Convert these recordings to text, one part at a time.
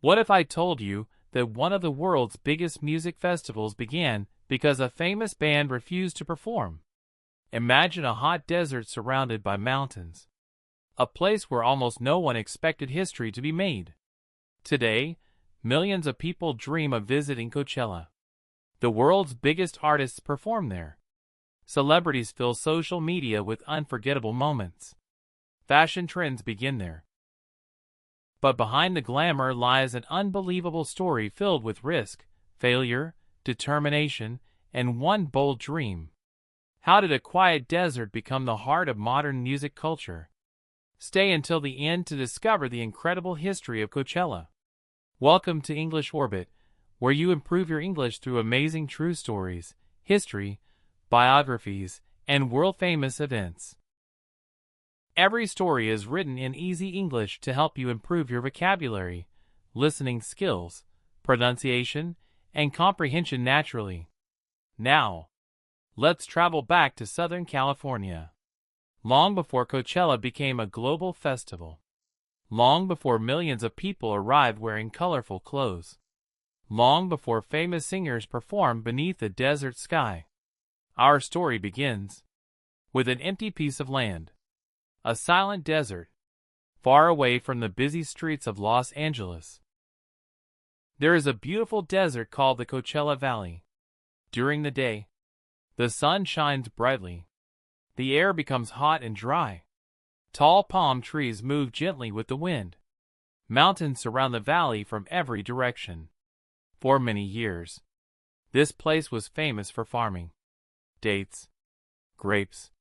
What if I told you that one of the world's biggest music festivals began because a famous band refused to perform? Imagine a hot desert surrounded by mountains, a place where almost no one expected history to be made. Today, millions of people dream of visiting Coachella. The world's biggest artists perform there. Celebrities fill social media with unforgettable moments. Fashion trends begin there. But behind the glamour lies an unbelievable story filled with risk, failure, determination, and one bold dream. How did a quiet desert become the heart of modern music culture? Stay until the end to discover the incredible history of Coachella. Welcome to English Orbit, where you improve your English through amazing true stories, history, biographies, and world-famous events. Every story is written in easy English to help you improve your vocabulary, listening skills, pronunciation, and comprehension naturally. Now, let's travel back to Southern California. Long before Coachella became a global festival. Long before millions of people arrived wearing colorful clothes. Long before famous singers performed beneath the desert sky. Our story begins with an empty piece of land. A silent desert, far away from the busy streets of Los Angeles. There is a beautiful desert called the Coachella Valley. During the day, the sun shines brightly. The air becomes hot and dry. Tall palm trees move gently with the wind. Mountains surround the valley from every direction. For many years, this place was famous for farming. Dates, grapes,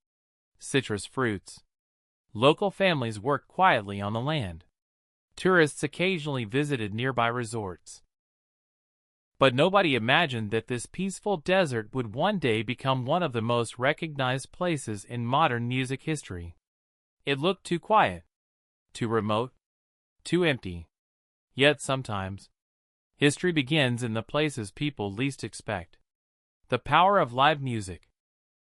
citrus fruits. Local families worked quietly on the land. Tourists occasionally visited nearby resorts. But nobody imagined that this peaceful desert would one day become one of the most recognized places in modern music history. It looked too quiet, too remote, too empty. Yet sometimes, history begins in the places people least expect. The power of live music.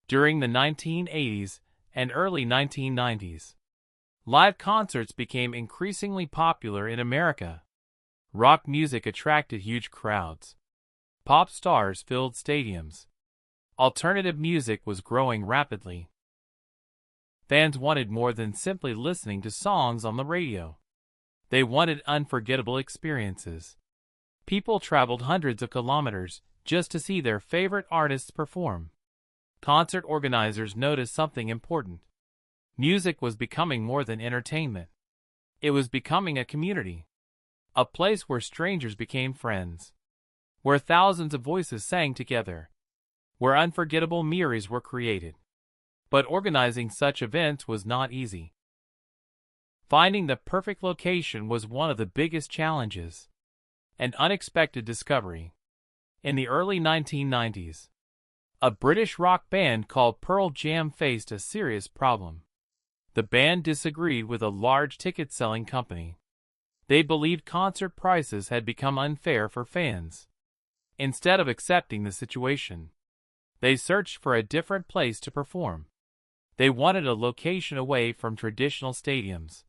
During the 1980s and early 1990s, live concerts became increasingly popular in America. Rock music attracted huge crowds. Pop stars filled stadiums. Alternative music was growing rapidly. Fans wanted more than simply listening to songs on the radio. They wanted unforgettable experiences. People traveled hundreds of kilometers just to see their favorite artists perform. Concert organizers noticed something important. Music was becoming more than entertainment. It was becoming a community. A place where strangers became friends. Where thousands of voices sang together. Where unforgettable memories were created. But organizing such events was not easy. Finding the perfect location was one of the biggest challenges. An unexpected discovery. In the early 1990s, a British rock band called Pearl Jam faced a serious problem. The band disagreed with a large ticket-selling company. They believed concert prices had become unfair for fans. Instead of accepting the situation, they searched for a different place to perform. They wanted a location away from traditional stadiums.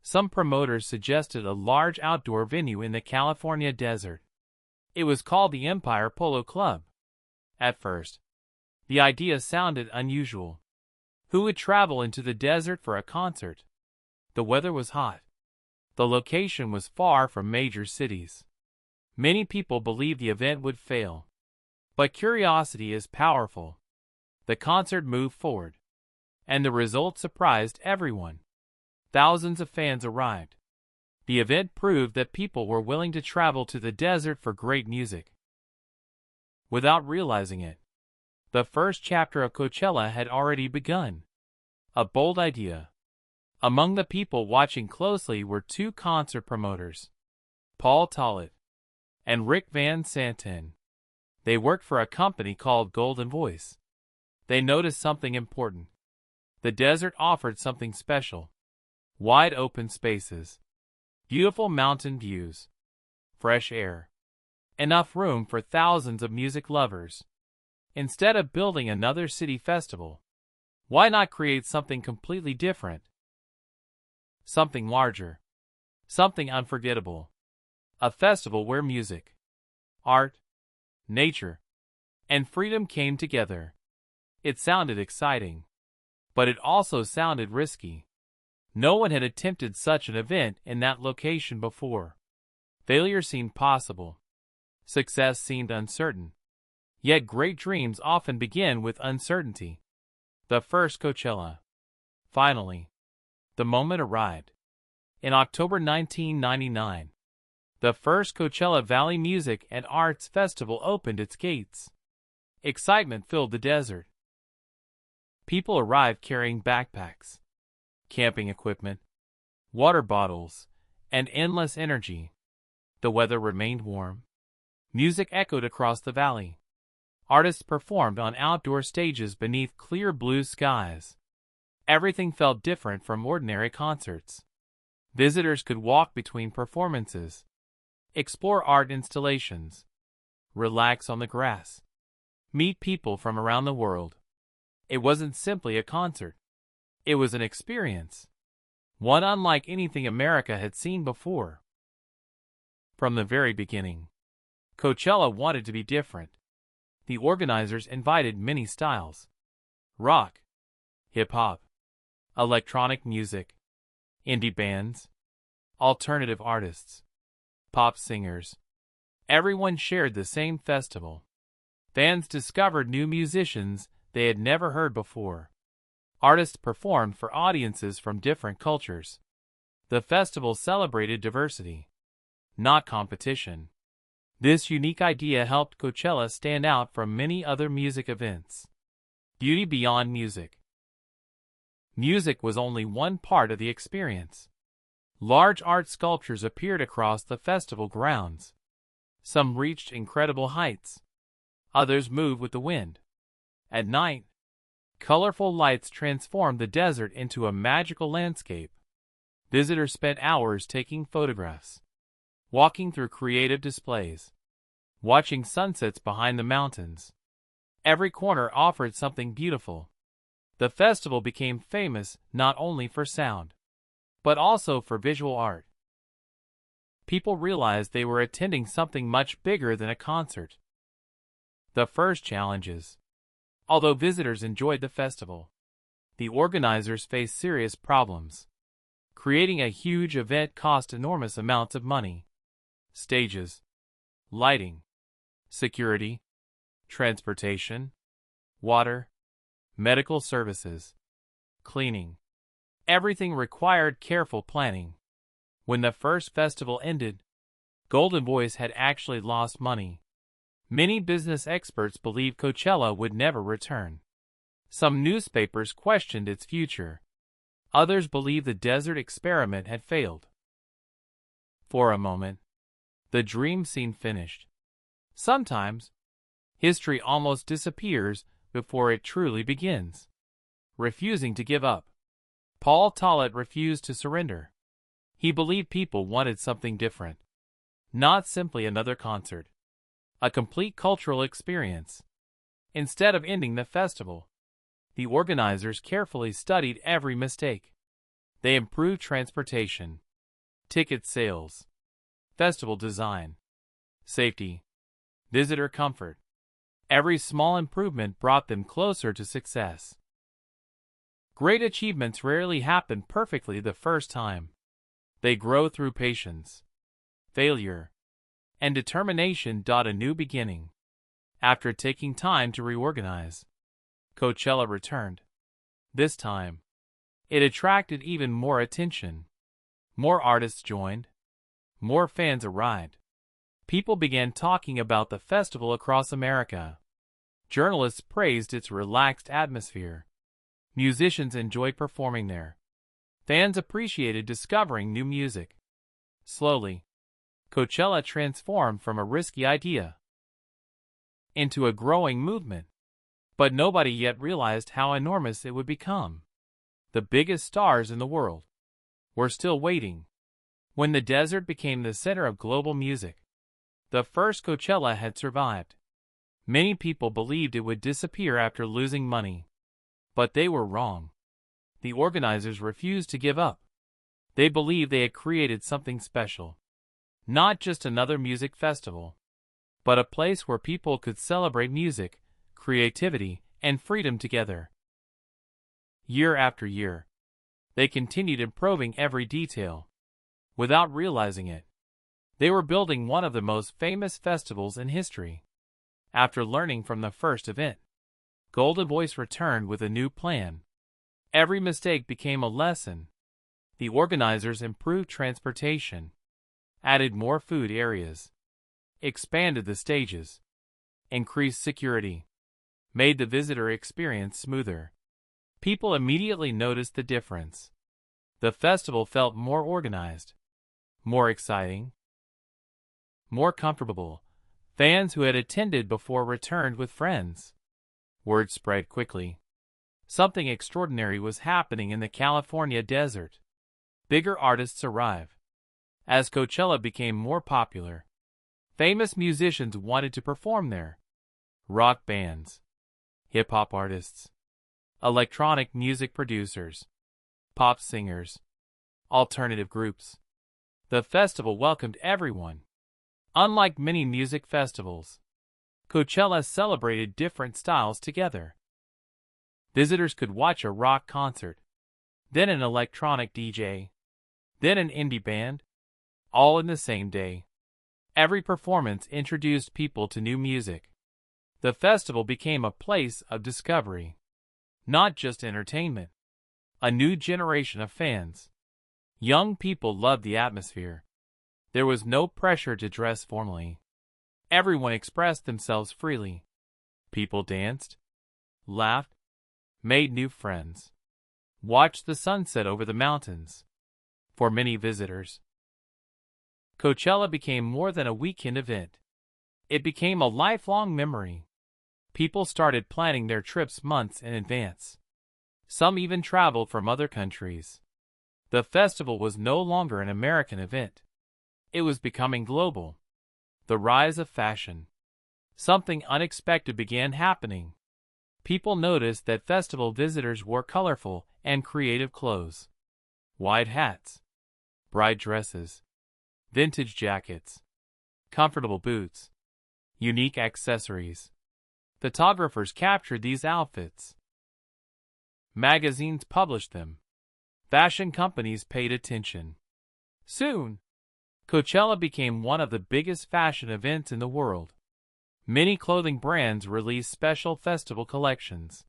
Some promoters suggested a large outdoor venue in the California desert. It was called the Empire Polo Club. At first, the idea sounded unusual. Who would travel into the desert for a concert? The weather was hot. The location was far from major cities. Many people believed the event would fail. But curiosity is powerful. The concert moved forward. And the result surprised everyone. Thousands of fans arrived. The event proved that people were willing to travel to the desert for great music. Without realizing it, the first chapter of Coachella had already begun. A bold idea. Among the people watching closely were two concert promoters, Paul Tollett and Rick Van Santen. They worked for a company called Golden Voice. They noticed something important. The desert offered something special. Wide open spaces, beautiful mountain views, fresh air, enough room for thousands of music lovers. Instead of building another city festival, why not create something completely different? Something larger, something unforgettable. a festival where music, art, nature, and freedom came together. It sounded exciting, but it also sounded risky. No one had attempted such an event in that location before. Failure seemed possible. Success seemed uncertain. Yet great dreams often begin with uncertainty. The first Coachella. Finally, the moment arrived. In October 1999, the first Coachella Valley Music and Arts Festival opened its gates. Excitement filled the desert. People arrived carrying backpacks, camping equipment, water bottles, and endless energy. The weather remained warm. Music echoed across the valley. Artists performed on outdoor stages beneath clear blue skies. Everything felt different from ordinary concerts. Visitors could walk between performances, explore art installations, relax on the grass, meet people from around the world. It wasn't simply a concert. It was an experience, one unlike anything America had seen before. From the very beginning, Coachella wanted to be different. The organizers invited many styles: rock, hip-hop, electronic music, indie bands, alternative artists, pop singers. Everyone shared the same festival. Fans discovered new musicians they had never heard before. Artists performed for audiences from different cultures. The festival celebrated diversity, not competition. This unique idea helped Coachella stand out from many other music events. Beauty beyond music. Music was only one part of the experience. Large art sculptures appeared across the festival grounds. Some reached incredible heights. Others moved with the wind. At night, colorful lights transformed the desert into a magical landscape. Visitors spent hours taking photographs, walking through creative displays, watching sunsets behind the mountains. Every corner offered something beautiful. The festival became famous not only for sound, but also for visual art. People realized they were attending something much bigger than a concert. The first challenges. Although visitors enjoyed the festival, the organizers faced serious problems. Creating a huge event cost enormous amounts of money. Stages, lighting, security, transportation, water, medical services, cleaning. Everything required careful planning. When the first festival ended, Golden Voice had actually lost money. Many business experts believed Coachella would never return. Some newspapers questioned its future. Others believed the desert experiment had failed. For a moment, the dream seemed finished. Sometimes, history almost disappears before it truly begins. Refusing to give up. Paul Tollett refused to surrender. He believed people wanted something different. Not simply another concert. A complete cultural experience. Instead of ending the festival, the organizers carefully studied every mistake. They improved transportation, ticket sales, festival design, safety, visitor comfort. Every small improvement brought them closer to success. Great achievements rarely happen perfectly the first time. They grow through patience, failure, and determination. A new beginning. After taking time to reorganize, Coachella returned. This time, it attracted even more attention. More artists joined. More fans arrived. People began talking about the festival across America. Journalists praised its relaxed atmosphere. Musicians enjoyed performing there. Fans appreciated discovering new music. Slowly, Coachella transformed from a risky idea into a growing movement. But nobody yet realized how enormous it would become. The biggest stars in the world were still waiting. When the desert became the center of global music, the first Coachella had survived. Many people believed it would disappear after losing money. But they were wrong. The organizers refused to give up. They believed they had created something special. Not just another music festival, but a place where people could celebrate music, creativity, and freedom together. Year after year, they continued improving every detail. Without realizing it, they were building one of the most famous festivals in history. After learning from the first event, Golden Voice returned with a new plan. Every mistake became a lesson. The organizers improved transportation, added more food areas, expanded the stages, increased security, made the visitor experience smoother. People immediately noticed the difference. The festival felt more organized, more exciting, more comfortable. Fans who had attended before returned with friends. Word spread quickly. Something extraordinary was happening in the California desert. Bigger artists arrived. As Coachella became more popular, famous musicians wanted to perform there. Rock bands, hip-hop artists, electronic music producers, pop singers, alternative groups. The festival welcomed everyone. Unlike many music festivals, Coachella celebrated different styles together. Visitors could watch a rock concert, then an electronic DJ, then an indie band, all in the same day. Every performance introduced people to new music. The festival became a place of discovery, not just entertainment. A new generation of fans. Young people loved the atmosphere. There was no pressure to dress formally. Everyone expressed themselves freely. People danced, laughed, made new friends, watched the sunset over the mountains. For many visitors, Coachella became more than a weekend event. It became a lifelong memory. People started planning their trips months in advance. Some even traveled from other countries. The festival was no longer an American event. It was becoming global. The rise of fashion. Something unexpected began happening. People noticed that festival visitors wore colorful and creative clothes. Wide hats, bright dresses, vintage jackets, comfortable boots, unique accessories. Photographers captured these outfits. Magazines published them. Fashion companies paid attention. Soon, Coachella became one of the biggest fashion events in the world. Many clothing brands released special festival collections.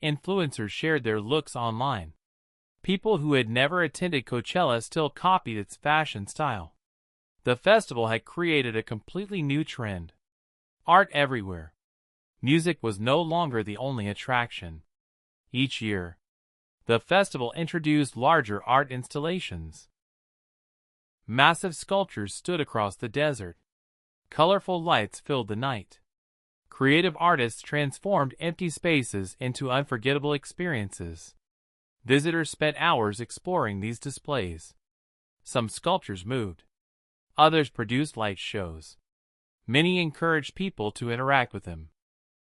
Influencers shared their looks online. People who had never attended Coachella still copied its fashion style. The festival had created a completely new trend. Art everywhere. Music was no longer the only attraction. Each year, the festival introduced larger art installations. Massive sculptures stood across the desert. Colorful lights filled the night. Creative artists transformed empty spaces into unforgettable experiences. Visitors spent hours exploring these displays. Some sculptures moved. Others produced light shows. Many encouraged people to interact with them.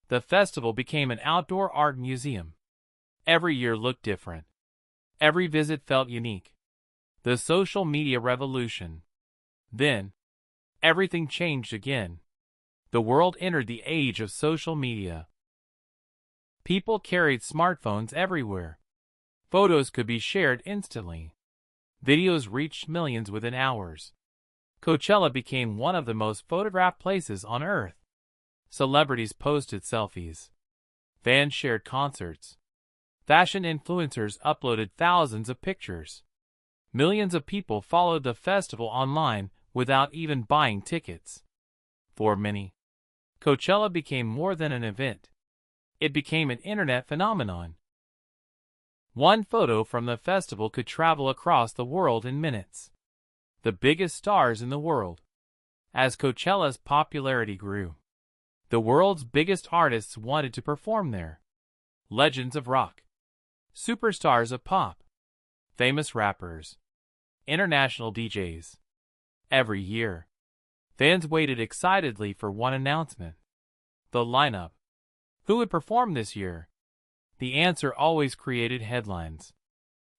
The festival became an outdoor art museum. Every year looked different. Every visit felt unique. The social media revolution. Then, everything changed again. The world entered the age of social media. People carried smartphones everywhere. Photos could be shared instantly. Videos reached millions within hours. Coachella became one of the most photographed places on Earth. Celebrities posted selfies. Fans shared concerts. Fashion influencers uploaded thousands of pictures. Millions of people followed the festival online without even buying tickets. For many, Coachella became more than an event. It became an internet phenomenon. One photo from the festival could travel across the world in minutes. The biggest stars in the world. As Coachella's popularity grew, the world's biggest artists wanted to perform there. Legends of rock, superstars of pop, famous rappers, international DJs. Every year, fans waited excitedly for one announcement. The lineup. Who would perform this year? The answer always created headlines.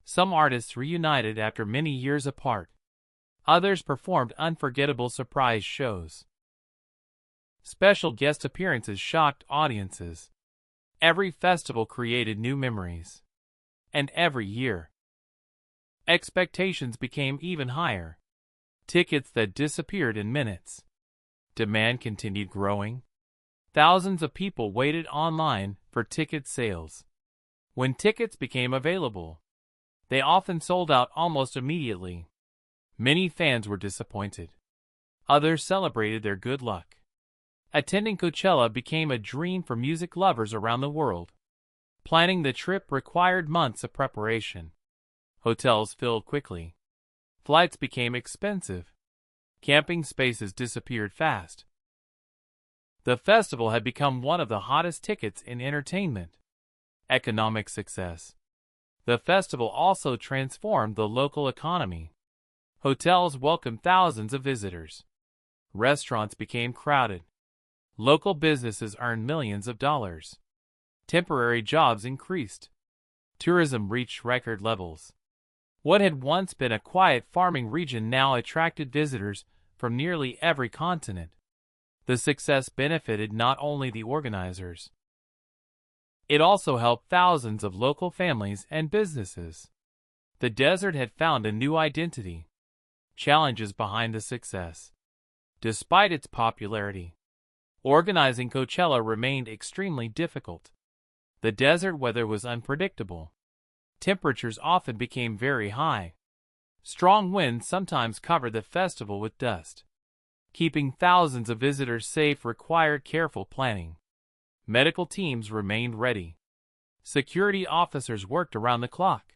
Some artists reunited after many years apart. Others performed unforgettable surprise shows. Special guest appearances shocked audiences. Every festival created new memories. And every year, expectations became even higher. Tickets that disappeared in minutes. Demand continued growing. Thousands of people waited online for ticket sales. When tickets became available, they often sold out almost immediately. Many fans were disappointed. Others celebrated their good luck. Attending Coachella became a dream for music lovers around the world. Planning the trip required months of preparation. Hotels filled quickly. Flights became expensive. Camping spaces disappeared fast. The festival had become one of the hottest tickets in entertainment. Economic success. The festival also transformed the local economy. Hotels welcomed thousands of visitors. Restaurants became crowded. Local businesses earned millions of dollars. Temporary jobs increased. Tourism reached record levels. What had once been a quiet farming region now attracted visitors from nearly every continent. The success benefited not only the organizers. It also helped thousands of local families and businesses. The desert had found a new identity. Challenges behind the success. Despite its popularity, organizing Coachella remained extremely difficult. The desert weather was unpredictable. Temperatures often became very high. Strong winds sometimes covered the festival with dust. Keeping thousands of visitors safe required careful planning. Medical teams remained ready. Security officers worked around the clock.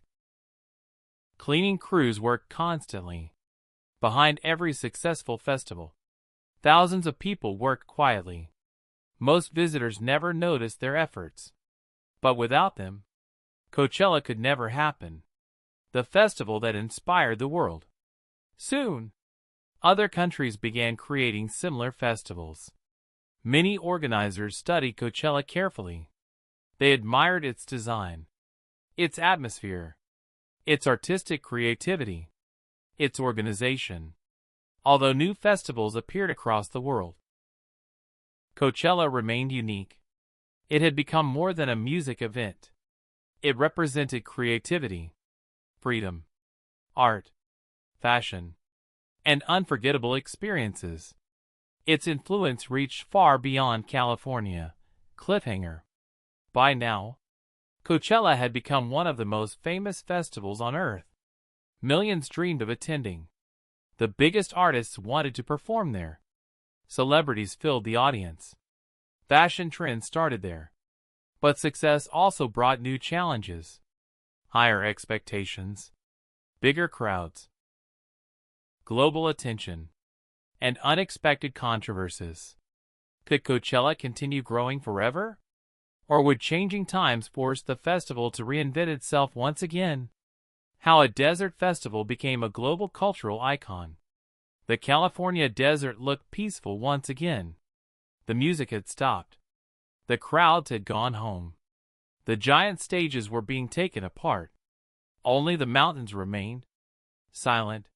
Cleaning crews worked constantly. Behind every successful festival, thousands of people worked quietly. Most visitors never noticed their efforts. But without them, Coachella could never happen. The festival that inspired the world. Soon, other countries began creating similar festivals. Many organizers studied Coachella carefully. They admired its design, its atmosphere, its artistic creativity, its organization. Although new festivals appeared across the world, Coachella remained unique. It had become more than a music event. It represented creativity, freedom, art, fashion, and unforgettable experiences. Its influence reached far beyond California. Cliffhanger. By now, Coachella had become one of the most famous festivals on Earth. Millions dreamed of attending. The biggest artists wanted to perform there. Celebrities filled the audience. Fashion trends started there. But success also brought new challenges. Higher expectations, bigger crowds, global attention, and unexpected controversies. Could Coachella continue growing forever? Or would changing times force the festival to reinvent itself once again? How a desert festival became a global cultural icon. The California desert looked peaceful once again. The music had stopped. The crowds had gone home. The giant stages were being taken apart. Only the mountains remained, silent,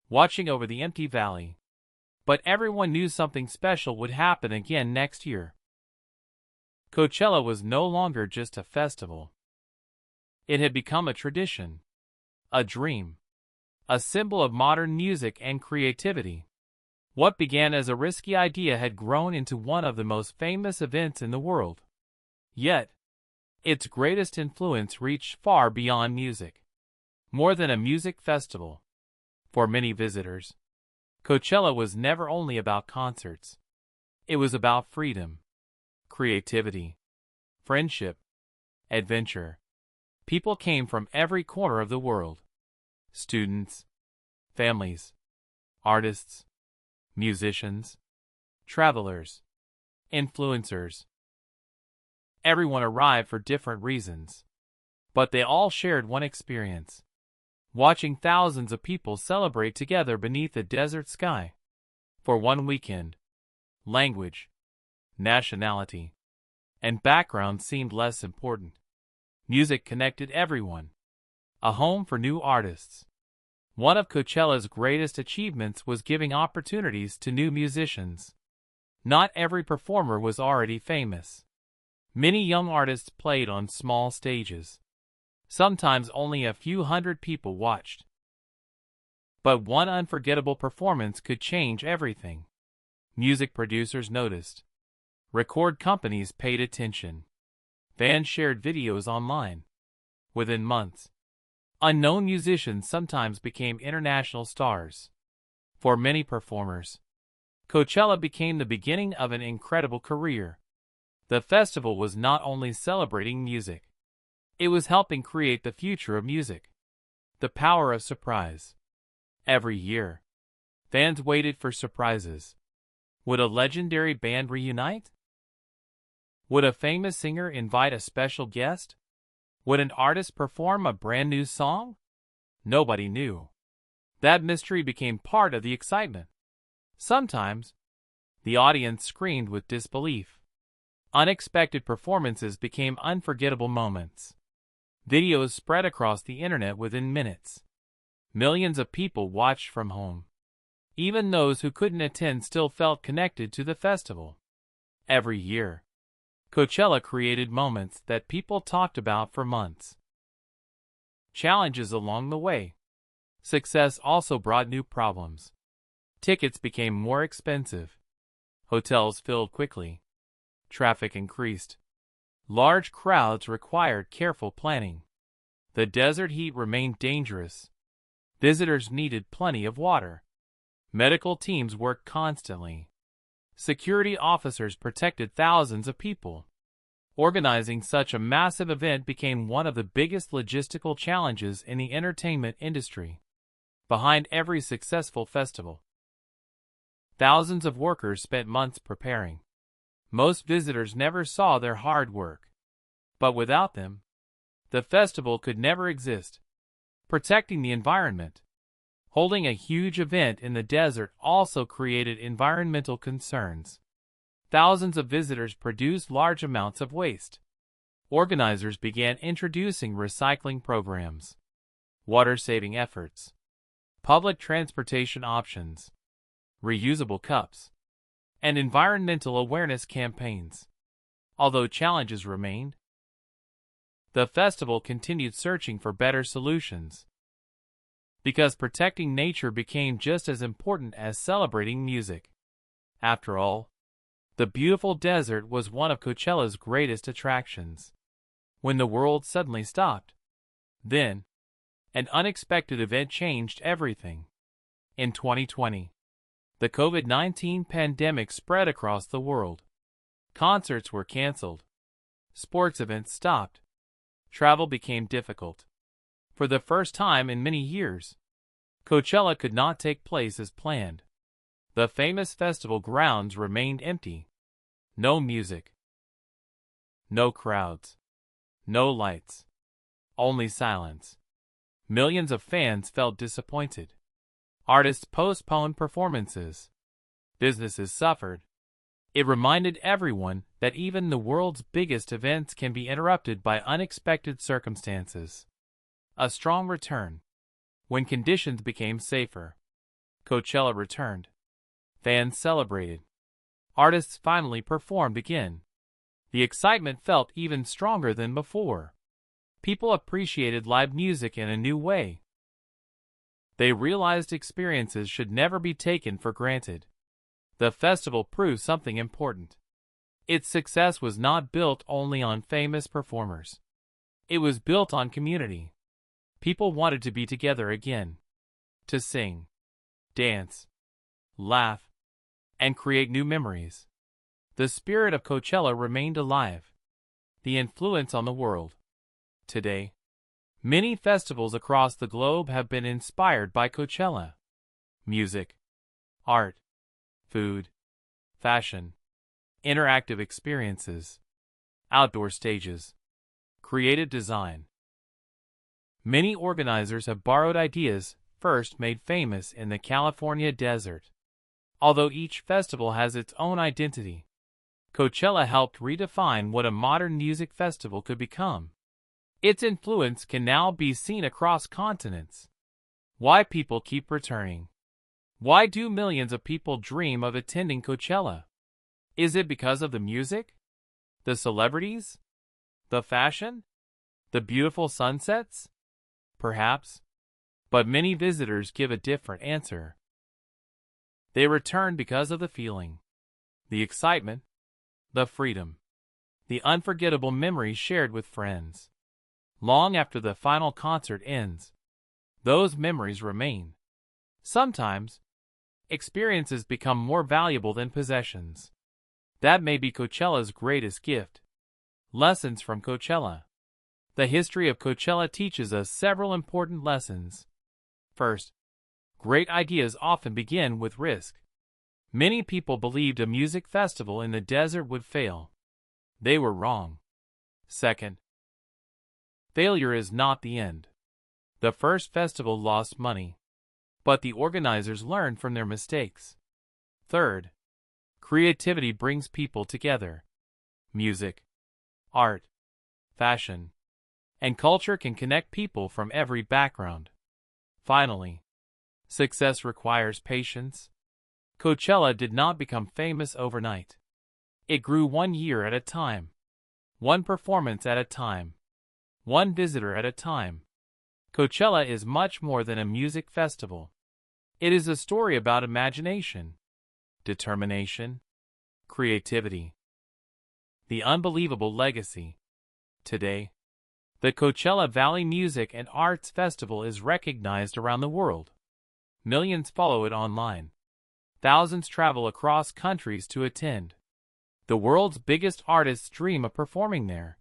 watching over the empty valley. But everyone knew something special would happen again next year. Coachella was no longer just a festival. It had become a tradition, a dream, a symbol of modern music and creativity. What began as a risky idea had grown into one of the most famous events in the world. Yet, its greatest influence reached far beyond music. More than a music festival. For many visitors, Coachella was never only about concerts. It was about freedom, creativity, friendship, adventure. People came from every corner of the world. Students, families, artists, musicians, travelers, influencers. Everyone arrived for different reasons, but they all shared one experience: watching thousands of people celebrate together beneath a desert sky. For one weekend, language, nationality, and background seemed less important. Music connected everyone. A home for new artists. One of Coachella's greatest achievements was giving opportunities to new musicians. Not every performer was already famous. Many young artists played on small stages. Sometimes only a few hundred people watched. But one unforgettable performance could change everything. Music producers noticed. Record companies paid attention. Fans shared videos online. Within months, unknown musicians sometimes became international stars. For many performers, Coachella became the beginning of an incredible career. The festival was not only celebrating music, it was helping create the future of music. The power of surprise. Every year, fans waited for surprises. Would a legendary band reunite? Would a famous singer invite a special guest? Would an artist perform a brand new song? Nobody knew. That mystery became part of the excitement. Sometimes, the audience screamed with disbelief. Unexpected performances became unforgettable moments. Videos spread across the internet within minutes. Millions of people watched from home. Even those who couldn't attend still felt connected to the festival. Every year, Coachella created moments that people talked about for months. Challenges along the way. Success also brought new problems. Tickets became more expensive. Hotels filled quickly. Traffic increased. Large crowds required careful planning. The desert heat remained dangerous. Visitors needed plenty of water. Medical teams worked constantly. Security officers protected thousands of people. Organizing such a massive event became one of the biggest logistical challenges in the entertainment industry. Behind every successful festival, thousands of workers spent months preparing. Most visitors never saw their hard work. But without them, the festival could never exist. Protecting the environment. Holding a huge event in the desert also created environmental concerns. Thousands of visitors produced large amounts of waste. Organizers began introducing recycling programs, water-saving efforts, public transportation options, reusable cups, and environmental awareness campaigns. Although challenges remained, the festival continued searching for better solutions. Because protecting nature became just as important as celebrating music. After all, the beautiful desert was one of Coachella's greatest attractions. When the world suddenly stopped, then, an unexpected event changed everything. In 2020, the COVID-19 pandemic spread across the world. Concerts were canceled. Sports events stopped. Travel became difficult. For the first time in many years, Coachella could not take place as planned. The famous festival grounds remained empty. No music. No crowds. No lights. Only silence. Millions of fans felt disappointed. Artists postponed performances. Businesses suffered. It reminded everyone that even the world's biggest events can be interrupted by unexpected circumstances. A strong return. When conditions became safer, Coachella returned. Fans celebrated. Artists finally performed again. The excitement felt even stronger than before. People appreciated live music in a new way. They realized experiences should never be taken for granted. The festival proved something important. Its success was not built only on famous performers. It was built on community. People wanted to be together again. To sing, dance, laugh, and create new memories. The spirit of Coachella remained alive. The influence on the world. Today, many festivals across the globe have been inspired by Coachella. Music, art, food, fashion, interactive experiences, outdoor stages, creative design. Many organizers have borrowed ideas first made famous in the California desert. Although each festival has its own identity, Coachella helped redefine what a modern music festival could become. Its influence can now be seen across continents. Why people keep returning. Why do millions of people dream of attending Coachella? Is it because of the music? The celebrities? The fashion? The beautiful sunsets? Perhaps. But many visitors give a different answer. They return because of the feeling, the excitement, the freedom, the unforgettable memories shared with friends. Long after the final concert ends, those memories remain. Sometimes, experiences become more valuable than possessions. That may be Coachella's greatest gift. Lessons from Coachella. The history of Coachella teaches us several important lessons. First, great ideas often begin with risk. Many people believed a music festival in the desert would fail. They were wrong. Second, failure is not the end. The first festival lost money, but the organizers learned from their mistakes. Third, creativity brings people together. Music, art, fashion, and culture can connect people from every background. Finally, success requires patience. Coachella did not become famous overnight. It grew 1 year at a time, one performance at a time, one visitor at a time. Coachella is much more than a music festival. It is a story about imagination, determination, creativity, the unbelievable legacy. Today, the Coachella Valley Music and Arts Festival is recognized around the world. Millions follow it online. Thousands travel across countries to attend. The world's biggest artists dream of performing there.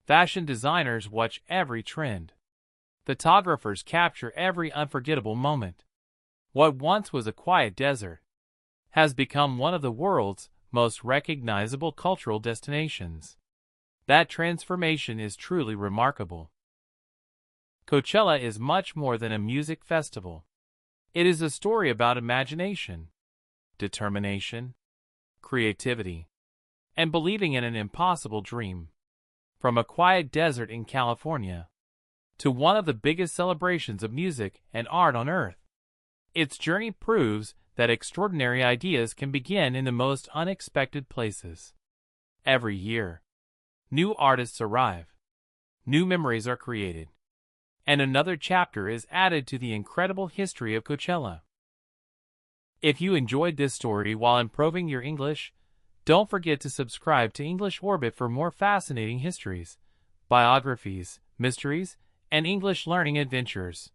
Fashion designers watch every trend. Photographers capture every unforgettable moment. What once was a quiet desert has become one of the world's most recognizable cultural destinations. That transformation is truly remarkable. Coachella is much more than a music festival. It is a story about imagination, determination, creativity, and believing in an impossible dream. From a quiet desert in California to one of the biggest celebrations of music and art on earth, its journey proves that extraordinary ideas can begin in the most unexpected places. Every year, new artists arrive, new memories are created, and another chapter is added to the incredible history of Coachella. If you enjoyed this story while improving your English, don't forget to subscribe to English Orbit for more fascinating histories, biographies, mysteries, and English learning adventures.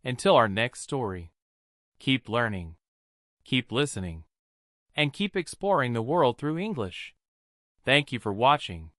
Until our next story, keep learning, keep listening, and keep exploring the world through English. Thank you for watching.